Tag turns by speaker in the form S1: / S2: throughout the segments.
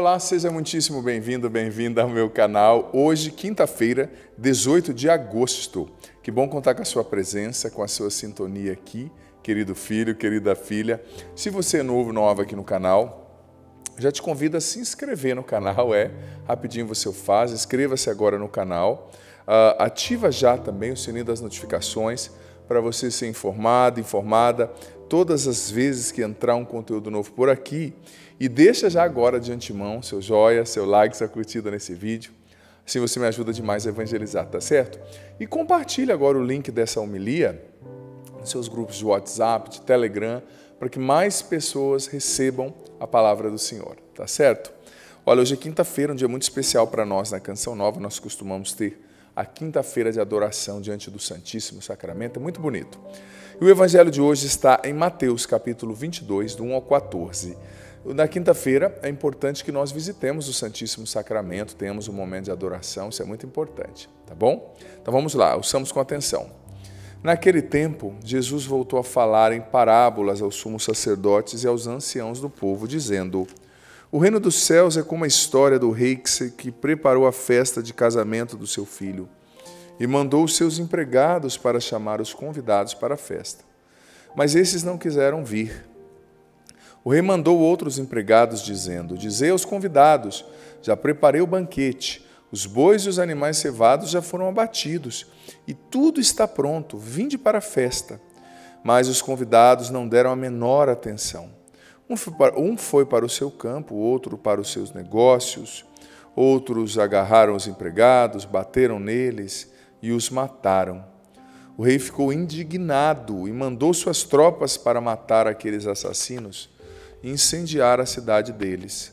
S1: Olá, seja muitíssimo bem-vindo, bem-vinda ao meu canal. Hoje, quinta-feira, 18 de agosto. Que bom contar com a sua presença, com a sua sintonia aqui, querido filho, querida filha. Se você é novo, nova aqui no canal, já te convido a se inscrever no canal, rapidinho você o faz, inscreva-se agora no canal. Ativa já também o sininho das notificações para você ser informado, informada, todas as vezes que entrar um conteúdo novo por aqui. E deixa já agora de antemão seu joia, seu like, sua curtida nesse vídeo. Assim você me ajuda demais a evangelizar, tá certo? E compartilhe agora o link dessa homilia nos seus grupos de WhatsApp, de Telegram, para que mais pessoas recebam a palavra do Senhor, tá certo? Olha, hoje é quinta-feira, um dia muito especial para nós na Canção Nova. Nós costumamos ter a quinta-feira de adoração diante do Santíssimo Sacramento, é muito bonito. E o evangelho de hoje está em Mateus, capítulo 22, do 1 ao 14. Na quinta-feira é importante que nós visitemos o Santíssimo Sacramento, tenhamos um momento de adoração, isso é muito importante, tá bom? Então vamos lá, ouçamos com atenção. Naquele tempo, Jesus voltou a falar em parábolas aos sumos sacerdotes e aos anciãos do povo, dizendo: o reino dos céus é como a história do rei que preparou a festa de casamento do seu filho e mandou os seus empregados para chamar os convidados para a festa. Mas esses não quiseram vir. O rei mandou outros empregados, dizendo: dizei aos convidados, já preparei o banquete, os bois e os animais cevados já foram abatidos, e tudo está pronto, vinde para a festa. Mas os convidados não deram a menor atenção. Um foi para o seu campo, outro para os seus negócios, outros agarraram os empregados, bateram neles e os mataram. O rei ficou indignado e mandou suas tropas para matar aqueles assassinos e incendiar a cidade deles.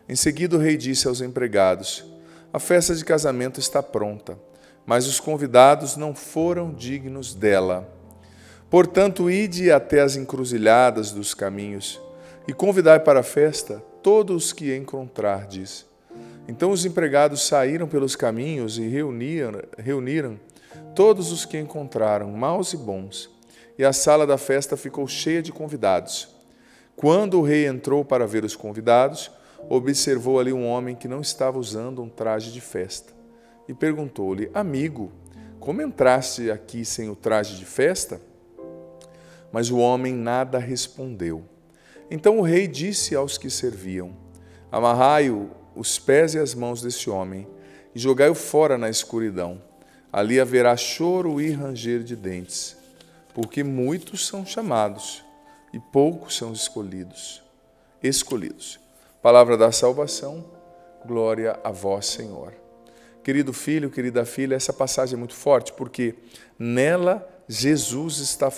S1: Em seguida o rei disse aos empregados: a festa de casamento está pronta, mas os convidados não foram dignos dela. Portanto, ide até as encruzilhadas dos caminhos e convidai para a festa todos os que encontrardes. Então os empregados saíram pelos caminhos e reuniram todos os que encontraram, maus e bons, e a sala da festa ficou cheia de convidados. Quando o rei entrou para ver os convidados, observou ali um homem que não estava usando um traje de festa e perguntou-lhe: amigo, como entraste aqui sem o traje de festa? Mas o homem nada respondeu. Então o rei disse aos que serviam: amarrai-o os pés e as mãos desse homem e jogai-o fora na escuridão. Ali haverá choro e ranger de dentes, porque muitos são chamados e poucos são escolhidos. Palavra da salvação, glória a vós, Senhor. Querido filho, querida filha, essa passagem é muito forte, porque nela Jesus estava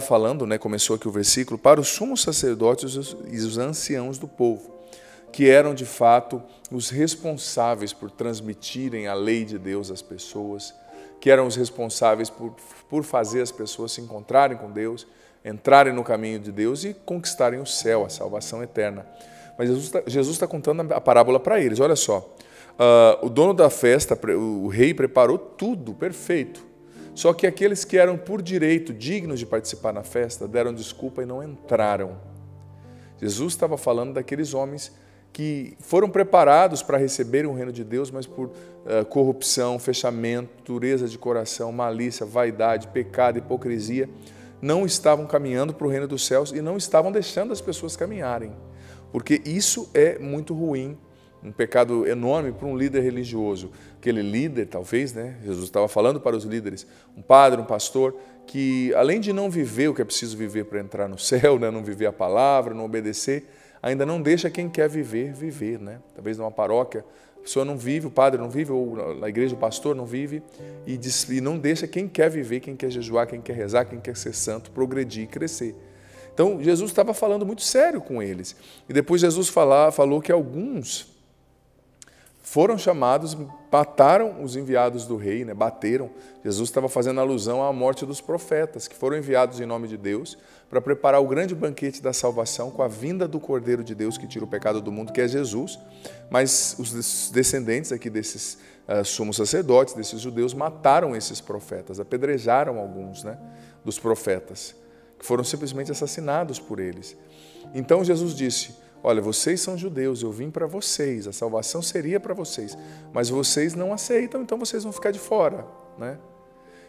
S1: falando, começou aqui o versículo, para os sumos sacerdotes e os anciãos do povo, que eram de fato os responsáveis por transmitirem a lei de Deus às pessoas, que eram os responsáveis por fazer as pessoas se encontrarem com Deus, entrarem no caminho de Deus e conquistarem o céu, a salvação eterna. Mas Jesus está contando a parábola para eles. Olha só, o dono da festa, o rei, preparou tudo perfeito. Só que aqueles que eram por direito dignos de participar na festa deram desculpa e não entraram. Jesus estava falando daqueles homens que foram preparados para receberem o reino de Deus, mas por corrupção, fechamento, dureza de coração, malícia, vaidade, pecado, hipocrisia, não estavam caminhando para o reino dos céus e não estavam deixando as pessoas caminharem, porque isso é muito ruim, um pecado enorme para um líder religioso. Aquele líder, talvez, Jesus estava falando para os líderes, um padre, um pastor, que além de não viver o que é preciso viver para entrar no céu, não viver a palavra, não obedecer, ainda não deixa quem quer viver. Talvez numa paróquia, a pessoa não vive, o padre não vive, ou na igreja o pastor não vive, e não deixa quem quer viver, quem quer jejuar, quem quer rezar, quem quer ser santo, progredir e crescer. Então, Jesus estava falando muito sério com eles. E depois Jesus falou que alguns foram chamados, mataram os enviados do rei, bateram. Jesus estava fazendo alusão à morte dos profetas, que foram enviados em nome de Deus para preparar o grande banquete da salvação com a vinda do Cordeiro de Deus que tira o pecado do mundo, que é Jesus. Mas os descendentes aqui desses sumos sacerdotes, desses judeus, mataram esses profetas, apedrejaram alguns dos profetas, que foram simplesmente assassinados por eles. Então Jesus disse: olha, vocês são judeus, eu vim para vocês, a salvação seria para vocês, mas vocês não aceitam, então vocês vão ficar de fora, né?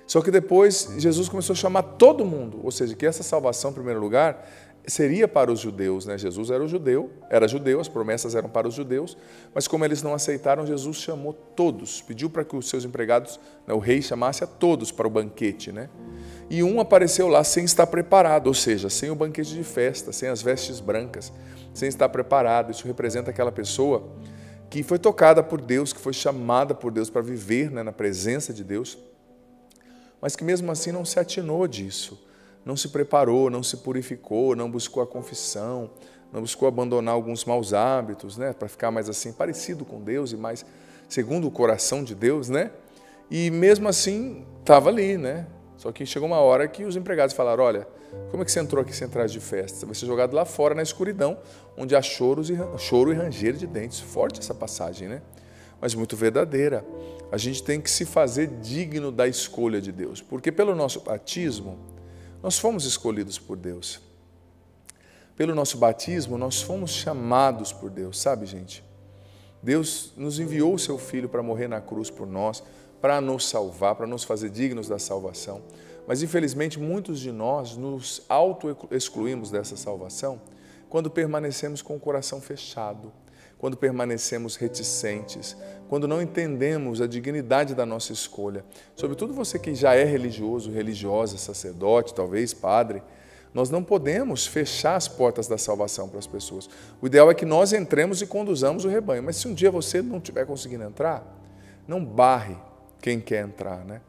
S1: Só que depois Jesus começou a chamar todo mundo, ou seja, que essa salvação, em primeiro lugar, seria para os judeus, né? Jesus era judeu, as promessas eram para os judeus, mas como eles não aceitaram, Jesus chamou todos, pediu para que os seus empregados, né, o rei chamasse a todos para o banquete, né? E um apareceu lá sem estar preparado, ou seja, sem o banquete de festa, sem as vestes brancas, sem estar preparado. Isso representa aquela pessoa que foi tocada por Deus, que foi chamada por Deus para viver, né, na presença de Deus, mas que mesmo assim não se atinou disso, não se preparou, não se purificou, não buscou a confissão, não buscou abandonar alguns maus hábitos, né, para ficar mais assim parecido com Deus e mais segundo o coração de Deus, né? E mesmo assim estava ali, né? Só que chegou uma hora que os empregados falaram, olha, como é que você entrou aqui sem traje de festa? Você vai ser jogado lá fora na escuridão, onde há choro e ranger de dentes. Forte essa passagem, né? Mas muito verdadeira. A gente tem que se fazer digno da escolha de Deus, porque pelo nosso batismo, nós fomos escolhidos por Deus. Pelo nosso batismo, nós fomos chamados por Deus, sabe, gente? Deus nos enviou o seu Filho para morrer na cruz por nós, para nos salvar, para nos fazer dignos da salvação. Mas, infelizmente, muitos de nós nos auto-excluímos dessa salvação quando permanecemos com o coração fechado, quando permanecemos reticentes, quando não entendemos a dignidade da nossa escolha. Sobretudo você que já é religioso, religiosa, sacerdote, talvez padre, nós não podemos fechar as portas da salvação para as pessoas. O ideal é que nós entremos e conduzamos o rebanho, mas se um dia você não estiver conseguindo entrar, não barre quem quer entrar, né?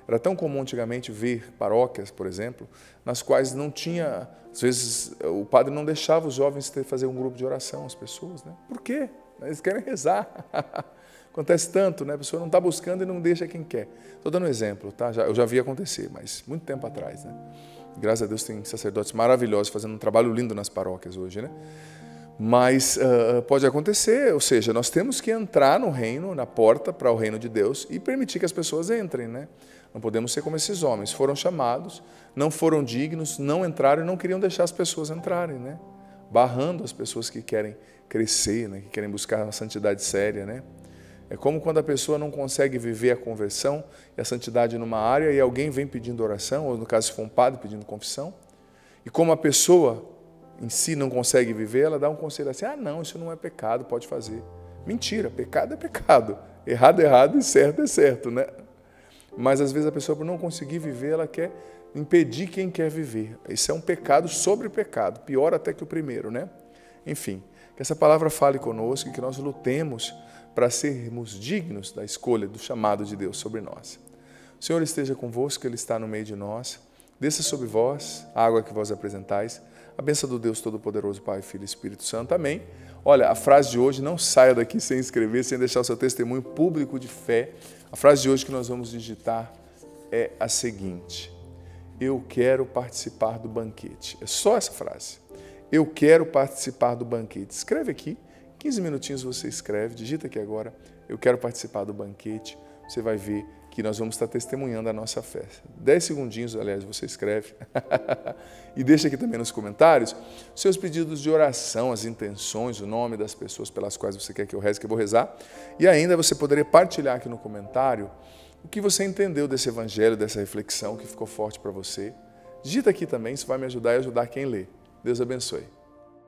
S1: Era tão comum antigamente ver paróquias, por exemplo, nas quais não tinha, às vezes o padre não deixava os jovens fazer um grupo de oração, as pessoas, né? Por quê? Eles querem rezar. Acontece tanto, né? A pessoa não está buscando e não deixa quem quer. Estou dando um exemplo, tá? Eu já vi acontecer, mas muito tempo atrás, né? Graças a Deus tem sacerdotes maravilhosos fazendo um trabalho lindo nas paróquias hoje, né? Mas pode acontecer, ou seja, nós temos que entrar no reino, na porta para o reino de Deus e permitir que as pessoas entrem, né? Não podemos ser como esses homens, foram chamados, não foram dignos, não entraram e não queriam deixar as pessoas entrarem, né? Barrando as pessoas que querem crescer, né? Que querem buscar uma santidade séria, né? É como quando a pessoa não consegue viver a conversão e a santidade numa área e alguém vem pedindo oração, ou no caso se for um padre pedindo confissão, e como a pessoa em si não consegue viver, ela dá um conselho assim, não, isso não é pecado, pode fazer. Mentira, pecado é pecado, errado é errado e certo é certo, né? Mas às vezes a pessoa, por não conseguir viver, ela quer impedir quem quer viver. Isso é um pecado sobre pecado, pior até que o primeiro, né? Enfim, que essa palavra fale conosco e que nós lutemos para sermos dignos da escolha, do chamado de Deus sobre nós. O Senhor esteja convosco, Ele está no meio de nós. Desça sobre vós a água que vós apresentais. A bênção do Deus Todo-Poderoso, Pai, Filho e Espírito Santo. Amém. Olha, a frase de hoje, não saia daqui sem escrever, sem deixar o seu testemunho público de fé. A frase de hoje que nós vamos digitar é a seguinte: eu quero participar do banquete. É só essa frase. Eu quero participar do banquete. Escreve aqui, 15 minutinhos você escreve, digita aqui agora, eu quero participar do banquete. Você vai ver que nós vamos estar testemunhando a nossa fé. 10 segundinhos, aliás, você escreve. E deixa aqui também nos comentários seus pedidos de oração, as intenções, o nome das pessoas pelas quais você quer que eu reze, que eu vou rezar. E ainda você poderia partilhar aqui no comentário o que você entendeu desse evangelho, dessa reflexão que ficou forte para você. Digita aqui também, isso vai me ajudar e ajudar quem lê. Deus abençoe.